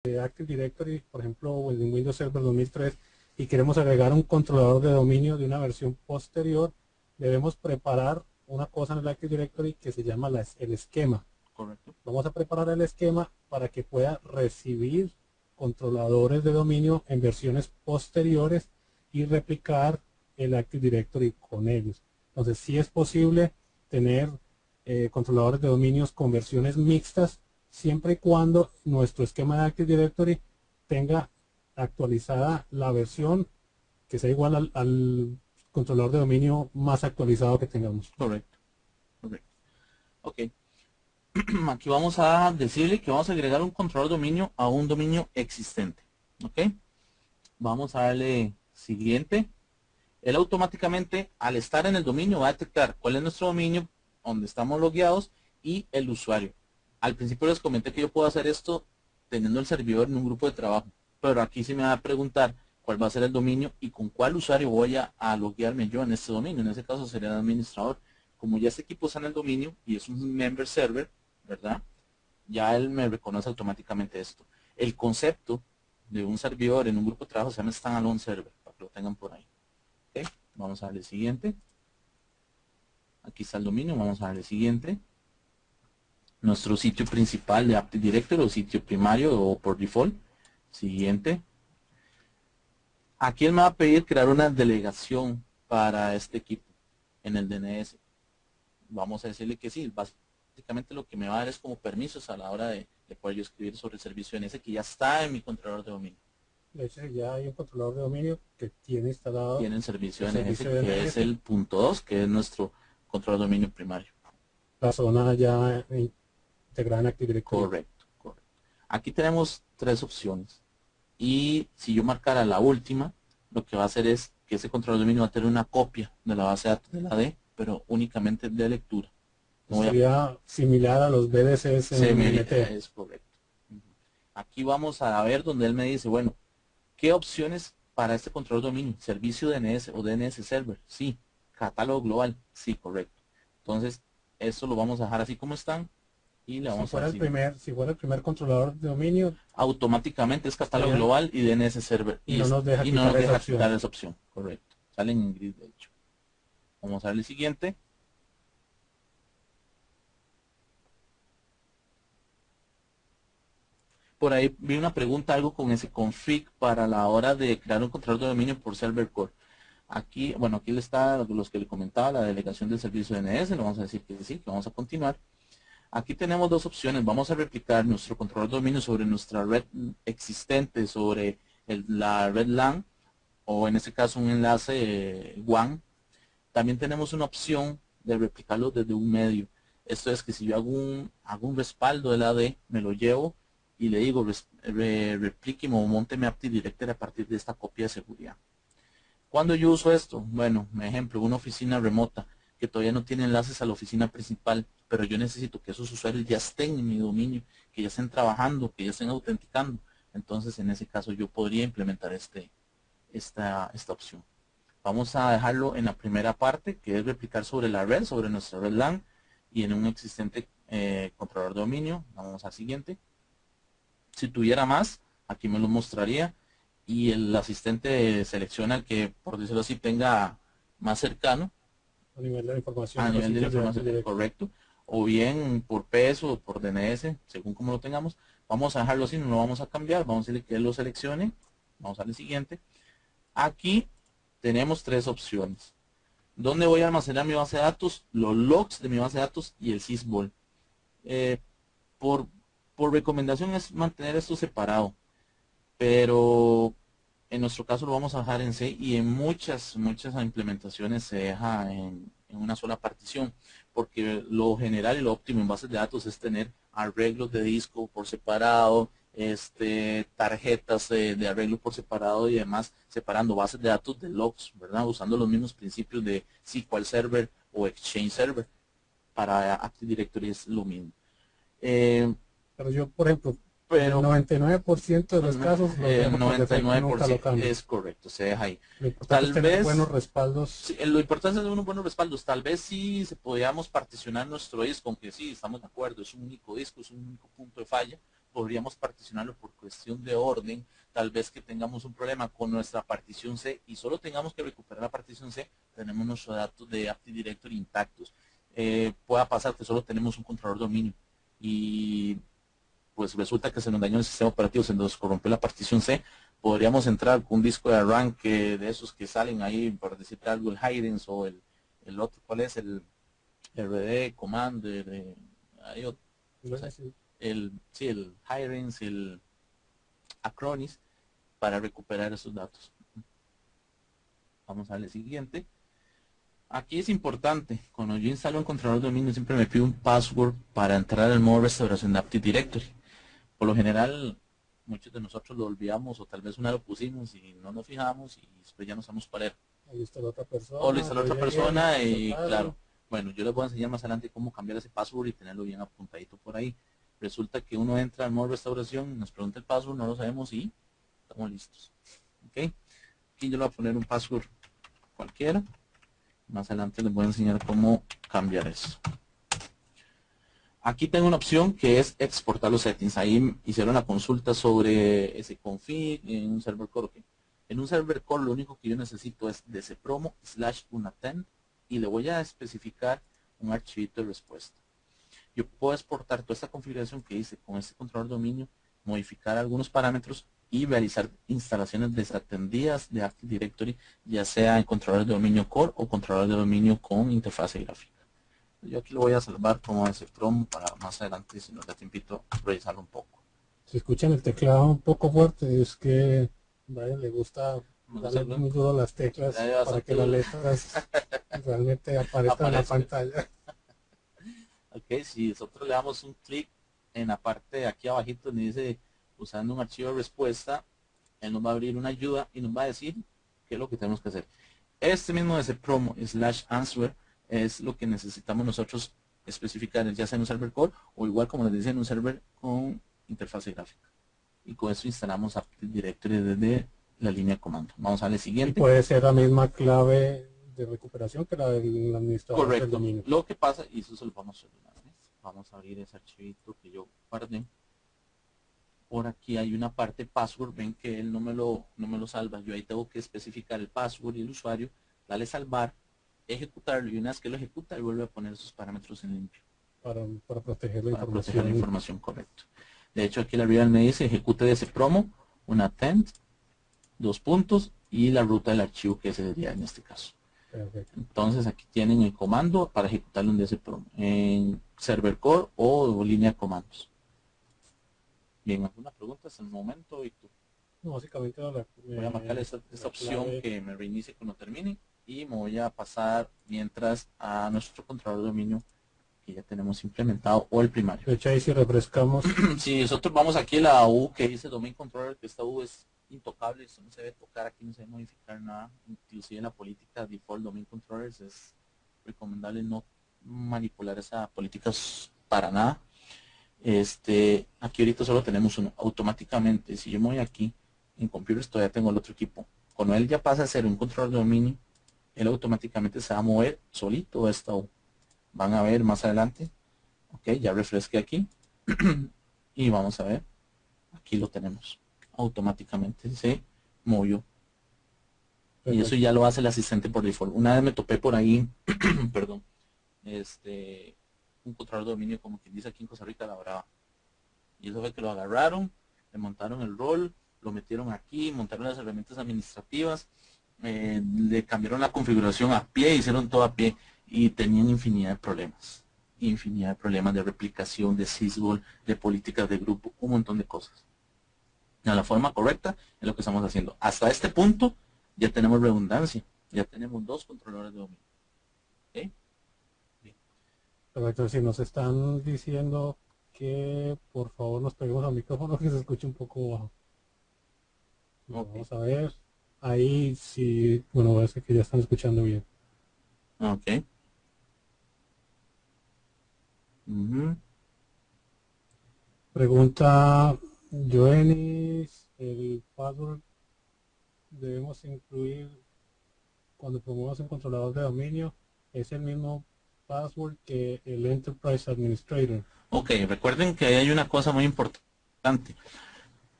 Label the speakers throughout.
Speaker 1: Active Directory, por ejemplo, o en Windows Server 2003, y queremos agregar un controlador de dominio de una versión posterior, debemos preparar una cosa en el Active Directory que se llama el esquema.
Speaker 2: Correcto.
Speaker 1: Vamos a preparar el esquema para que pueda recibir controladores de dominio en versiones posteriores y replicar el Active Directory con ellos. Entonces, sí es posible tener controladores de dominios con versiones mixtas, siempre y cuando nuestro esquema de Active Directory tenga actualizada la versión que sea igual al controlador de dominio más actualizado que tengamos.
Speaker 2: Correcto. Correcto. Ok. Aquí vamos a decirle que vamos a agregar un controlador de dominio a un dominio existente. Ok. Vamos a darle siguiente. Él automáticamente, al estar en el dominio, va a detectar cuál es nuestro dominio, donde estamos logueados y el usuario. Al principio les comenté que yo puedo hacer esto teniendo el servidor en un grupo de trabajo, pero aquí sí me va a preguntar cuál va a ser el dominio y con cuál usuario voy a loguearme yo en este dominio. En ese caso sería el administrador. Como ya este equipo está en el dominio y es un member server, ¿verdad? Ya él me reconoce automáticamente esto. El concepto de un servidor en un grupo de trabajo se llama standalone server, para que lo tengan por ahí. ¿Okay? Vamos a darle siguiente. Aquí está el dominio, vamos a darle siguiente. Nuestro sitio principal de Active Directory o sitio primario o por default. Siguiente. Aquí él me va a pedir crear una delegación para este equipo en el DNS. Vamos a decirle que sí. Básicamente lo que me va a dar es como permisos a la hora de poder yo escribir sobre el servicio DNS que ya está en mi controlador de dominio.
Speaker 1: De hecho, ya hay un controlador de dominio que tiene instalado.
Speaker 2: Tiene el servicio DNS que es el .2, que es nuestro controlador de dominio primario.
Speaker 1: La zona ya integrada en Active Directory.
Speaker 2: Correcto, correcto. Aquí tenemos tres opciones. Y si yo marcara la última, lo que va a hacer es que ese controlador de dominio va a tener una copia de la base de datos de la D, pero únicamente de lectura.
Speaker 1: No sería similar a los BDCs en MT.
Speaker 2: Es correcto. Aquí vamos a ver donde él me dice, bueno, ¿qué opciones para este controlador de dominio? Servicio DNS o DNS Server. Sí. Catálogo global. Sí, correcto. Entonces, esto lo vamos a dejar así como están. Y le vamos
Speaker 1: si fuera el primer controlador de dominio,
Speaker 2: automáticamente es catálogo global y DNS Server.
Speaker 1: Y no nos deja
Speaker 2: quitar esa opción. Correcto. Salen en gris, de hecho. Vamos a darle siguiente. Por ahí vi una pregunta, algo con ese config para la hora de crear un controlador de dominio por server core. Aquí, bueno, aquí está los que le comentaba, la delegación del servicio DNS. Le vamos a decir que sí, que vamos a continuar. Aquí tenemos dos opciones. Vamos a replicar nuestro controlador de dominio sobre nuestra red existente, sobre la red LAN, o en este caso un enlace WAN. También tenemos una opción de replicarlo desde un medio. Esto es que si yo hago un respaldo del AD, me lo llevo y le digo replíqueme o monteme Active Directory a partir de esta copia de seguridad. ¿Cuándo yo uso esto? Bueno, por ejemplo, una oficina remota que todavía no tiene enlaces a la oficina principal, pero yo necesito que esos usuarios ya estén en mi dominio, que ya estén trabajando, que ya estén autenticando. Entonces, en ese caso, yo podría implementar esta opción. Vamos a dejarlo en la primera parte, que es replicar sobre la red, sobre nuestra red LAN, y en un existente controlador de dominio. Vamos al siguiente. Si tuviera más, aquí me lo mostraría, y el asistente selecciona el que, por decirlo así, tenga más cercano.
Speaker 1: A nivel de la información.
Speaker 2: A nivel de la información, correcto. O bien por peso o por DNS, según como lo tengamos. Vamos a dejarlo así, no lo vamos a cambiar. Vamos a decirle que él lo seleccione. Vamos al siguiente. Aquí tenemos tres opciones. ¿Dónde voy a almacenar mi base de datos? Los logs de mi base de datos y el sysvol. Por recomendación es mantener esto separado. Pero en nuestro caso lo vamos a dejar en C, y en muchas implementaciones se deja en una sola partición, porque lo general y lo óptimo en bases de datos es tener arreglos de disco por separado, tarjetas de arreglo por separado y demás, separando bases de datos de logs, ¿verdad? Usando los mismos principios de SQL Server o Exchange Server. Para Active Directory es lo mismo.
Speaker 1: Pero yo, por ejemplo, el 99% de los casos
Speaker 2: el 99% es correcto, se deja ahí.
Speaker 1: Lo importante es tener buenos respaldos.
Speaker 2: Sí, lo importante es tener unos buenos respaldos. Tal vez sí podíamos particionar nuestro disco, aunque sí, estamos de acuerdo, es un único disco, es un único punto de falla, podríamos particionarlo por cuestión de orden. Tal vez que tengamos un problema con nuestra partición C y solo tengamos que recuperar la partición C, tenemos nuestros datos de Active Directory intactos. Pueda pasar que solo tenemos un controlador de dominio y pues resulta que se nos dañó el sistema operativo, se nos corrompió la partición C. Podríamos entrar con un disco de arranque de esos que salen ahí, por decirte algo, el Hidens o el otro, ¿cuál es? El RD, Commander, hay otro, o sea, el Hidens, el Acronis, para recuperar esos datos. Vamos a darle siguiente. Aquí es importante, cuando yo instalo un controlador de dominio siempre me pido un password para entrar al modo restauración de Active Directory. Por lo general, muchos de nosotros lo olvidamos o tal vez una lo pusimos y no nos fijamos y después ya no sabemos cuál era.
Speaker 1: Ahí está la otra persona.
Speaker 2: O le está la otra persona y claro, bueno, yo les voy a enseñar más adelante cómo cambiar ese password y tenerlo bien apuntadito por ahí. Resulta que uno entra al modo restauración, nos pregunta el password, no lo sabemos y estamos listos. ¿Ok? Aquí yo le voy a poner un password cualquiera. Más adelante les voy a enseñar cómo cambiar eso. Aquí tengo una opción que es exportar los settings. Ahí hicieron la consulta sobre ese config en un server core. Okay. En un server core lo único que yo necesito es dcpromo/unattend y le voy a especificar un archivito de respuesta. Yo puedo exportar toda esta configuración que hice con este controlador de dominio, modificar algunos parámetros y realizar instalaciones desatendidas de Active Directory, ya sea en controlador de dominio core o controlador de dominio con interfase gráfica. Yo aquí lo voy a salvar como dcpromo para más adelante, si nos da tiempito, revisarlo un poco.
Speaker 1: Si escuchan el teclado un poco fuerte, es que Brian le gusta darle muy duro las teclas para que las letras realmente aparezcan en la pantalla.
Speaker 2: Ok, si nosotros le damos un clic en la parte de aquí abajito donde dice usando un archivo de respuesta, él nos va a abrir una ayuda y nos va a decir qué es lo que tenemos que hacer. Este mismo dcpromo/answer es lo que necesitamos nosotros especificar, ya sea en un server core o igual como les decía en un server con interfase gráfica. Y con eso instalamos Active Directory desde la línea de comando. Vamos a darle siguiente.
Speaker 1: Y puede ser la misma clave de recuperación que la del administrador.
Speaker 2: Correcto.
Speaker 1: Del dominio.
Speaker 2: Lo que pasa, y eso se lo vamos a solucionar. Vamos a abrir ese archivito que yo guardé. Por aquí hay una parte password, ven que él no me lo salva. Yo ahí tengo que especificar el password y el usuario, darle salvar, ejecutarlo y una vez que lo ejecuta, él vuelve a poner sus parámetros en limpio.
Speaker 1: Para proteger la
Speaker 2: para
Speaker 1: información.
Speaker 2: Proteger la información, correcto. De hecho, aquí la arriba me dice ejecute dcpromo, un attend, 2 puntos y la ruta del archivo que sería en este caso.
Speaker 1: Perfecto.
Speaker 2: Entonces aquí tienen el comando para ejecutarlo en dcpromo, en server core o línea de comandos. Bien, ¿alguna pregunta hasta el momento? ¿Y tú?
Speaker 1: No, básicamente
Speaker 2: voy a marcar esta opción que me reinicie cuando termine y me voy a pasar mientras a nuestro controlador de dominio que ya tenemos implementado o el primario.
Speaker 1: De hecho ahí si refrescamos.
Speaker 2: Si nosotros vamos aquí a la U que dice domain controller, que esta U es intocable, esto no se debe tocar, aquí no se debe modificar nada, inclusive en la política default domain controllers es recomendable no manipular esa política para nada. Aquí ahorita solo tenemos uno. Automáticamente, si yo me voy aquí en computers, todavía tengo el otro equipo. Cuando él ya pasa a ser un controlador de dominio, él automáticamente se va a mover solito a esta U. Van a ver más adelante. Ok, ya refresqué aquí. Y vamos a ver. Aquí lo tenemos. Automáticamente se movió. Perfecto. Y eso ya lo hace el asistente por default. Una vez me topé por ahí, perdón, un controlador de dominio como quien dice aquí en Costa Rica la brava. Y eso fue que lo agarraron, le montaron el rol, lo metieron aquí, montaron las herramientas administrativas, le cambiaron la configuración a pie, hicieron todo a pie y tenían infinidad de problemas. Infinidad de problemas de replicación, de sysvol, de políticas de grupo, un montón de cosas. De la forma correcta es lo que estamos haciendo. Hasta este punto ya tenemos redundancia, ya tenemos 2 controladores de dominio. ¿Okay?
Speaker 1: Perfecto, si nos están diciendo que por favor nos peguemos al micrófono que se escuche un poco bajo. Okay. Vamos a ver. Ahí sí, bueno, parece que ya están escuchando bien.
Speaker 2: Ok.
Speaker 1: Pregunta Joenis, el password debemos incluir cuando promovamos un controlador de dominio, es el mismo password que el Enterprise Administrator.
Speaker 2: Ok, recuerden que hay una cosa muy importante. importante.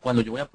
Speaker 2: Cuando yo voy a